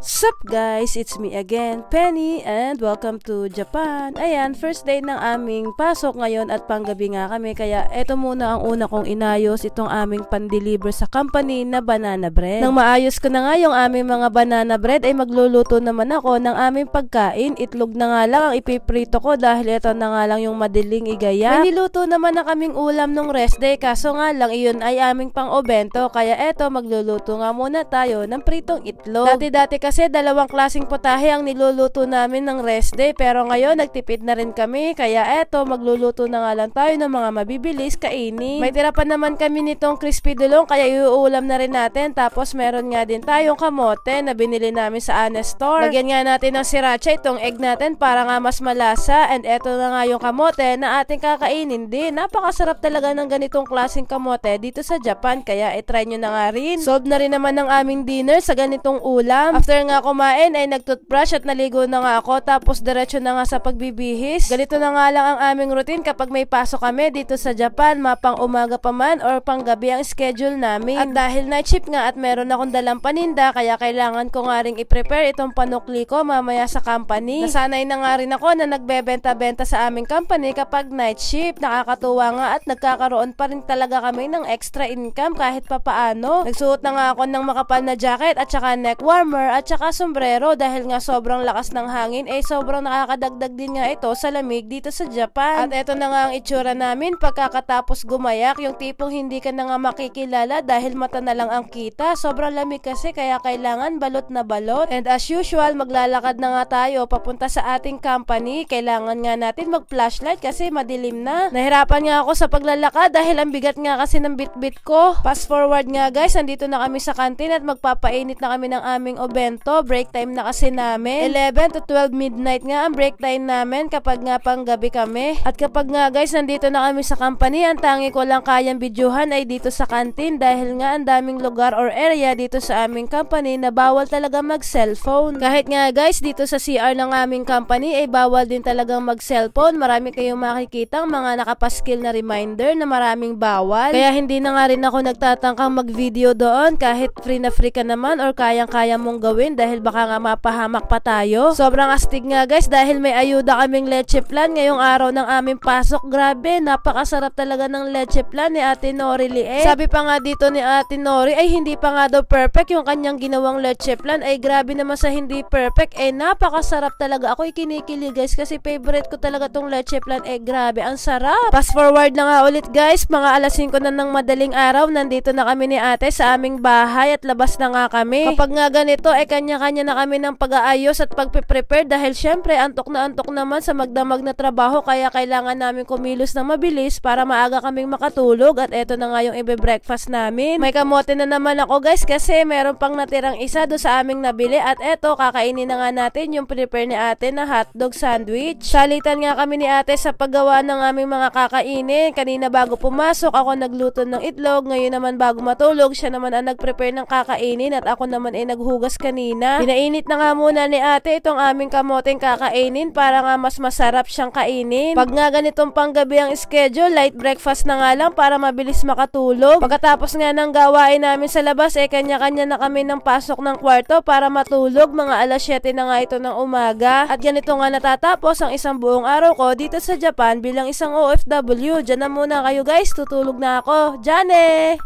Sup guys, it's me again, Penny, and welcome to Japan. Ayan, first day ng aming pasok ngayon at panggabi nga kami, kaya eto muna ang una kong inayos, itong aming pan-deliver sa company na banana bread. Nang maayos ko na nga yung aming mga banana bread, ay magluluto naman ako ng aming pagkain. Itlog na nga lang ang ipiprito ko dahil ito na nga lang yung madaling igaya. May niluto naman na kaming ulam nung rest day, kaso nga lang iyon ay aming pang-obento, kaya eto magluluto nga muna tayo ng pritong itlog. Dati kasi dalawang klaseng putahe ang niluluto namin ng rest day, pero ngayon nagtipid na rin kami, kaya eto magluluto na nga lang tayo ng mga mabibilis kainin. May tira pa naman kami nitong crispy dulong, kaya iuulam na rin natin. Tapos meron nga din tayong kamote na binili namin sa Honest Store. Lagyan nga natin ng sriracha itong egg natin para nga mas malasa, and eto na nga yung kamote na ating kakainin din. Napakasarap talaga ng ganitong klaseng kamote dito sa Japan, kaya try nyo na nga rin. Solve na rin naman ng aming dinner sa ganitong ulam. After nga kumain ay nagtoothbrush at naligo na nga ako, tapos diretso na nga sa pagbibihis. Ganito na nga lang ang aming routine kapag may pasok kami dito sa Japan, mapang umaga pa man or pang gabi ang schedule namin. At dahil night shift nga at meron akong dalang paninda, kaya kailangan ko nga ring i-prepare itong panukli ko mamaya sa company. Nasanay na nga rin ako na nagbebenta-benta sa aming company kapag night shift. Nakakatuwa nga at nagkakaroon pa rin talaga kami ng extra income kahit papaano. Nagsuot na nga ako ng makapal na jacket at saka neck warmer at saka sombrero dahil nga sobrang lakas ng hangin, sobrang nakakadagdag din nga ito sa lamig dito sa Japan. At eto na nga ang itsura namin pagkakatapos gumayak, yung tipong hindi ka na nga makikilala dahil mata na lang ang kita. Sobrang lamig kasi, kaya kailangan balot na balot. And as usual, maglalakad na nga tayo papunta sa ating company. Kailangan nga natin mag-flashlight kasi madilim na. Nahirapan nga ako sa paglalakad dahil ang bigat nga kasi ng bitbit ko. Fast forward nga guys, andito na kami sa kantin at magpapainit na kami ng aming obento. Break time na kasi namin. 11 to 12 midnight nga ang break time namin kapag nga pang gabi kami. At kapag nga guys, nandito na kami sa company, ang tangi ko lang kayang videohan ay dito sa kantin dahil nga ang daming lugar or area dito sa aming company na bawal talaga mag-cellphone. Kahit nga guys, dito sa CR ng aming company ay bawal din talagang mag-cellphone. Marami kayong makikitang mga nakapaskil na reminder na maraming bawal. Kaya hindi na nga rin ako nagtatangkang mag-video doon kahit free na free ka naman or kayang-kaya mong gawin dahil baka nga mapahamak pa tayo. Sobrang astig nga guys dahil may ayuda kaming leche plan ngayong araw ng aming pasok. Grabe, napakasarap talaga ng leche plan ni Ate Nori Lie. Sabi pa nga dito ni Ate Nori ay hindi pa nga daw perfect yung kanyang ginawang leche plan. Ay grabe naman sa hindi perfect, napakasarap talaga. Ako kinikilig guys kasi favorite ko talaga tong leche plan. Grabe, ang sarap. Fast forward na nga ulit guys, mga alas 5 na ng madaling araw, nandito na kami ni ate sa aming bahay at labas na nga kami. Kapag nga ganito kanya-kanya na kami ng pag-aayos at pagpe-prepare dahil syempre antok naman sa magdamag na trabaho, kaya kailangan namin kumilos na mabilis para maaga kaming makatulog. At eto na nga yung ibe-breakfast namin. May kamote na naman ako guys kasi meron pang natirang isa do sa aming nabili, at eto kakainin na nga natin yung prepare ni ate na hotdog sandwich. Salitan nga kami ni ate sa paggawa ng aming mga kakainin. Kanina bago pumasok ako nagluto ng itlog, ngayon naman bago matulog siya naman ang nag-prepare ng kakainin at ako naman ay naghugas kanina. Pinainit na nga muna ni ate itong aming kamoteng kakainin para nga mas masarap siyang kainin. Pag nga ganitong panggabi ang schedule, light breakfast na nga lang para mabilis makatulog. Pagkatapos nga ng gawain namin sa labas, kanya-kanya na kami ng pasok ng kwarto para matulog. Mga alas 7 na nga ito ng umaga. At ganito nga natatapos ang isang buong araw ko dito sa Japan bilang isang OFW. Diyan na muna kayo guys, tutulog na ako. Jane!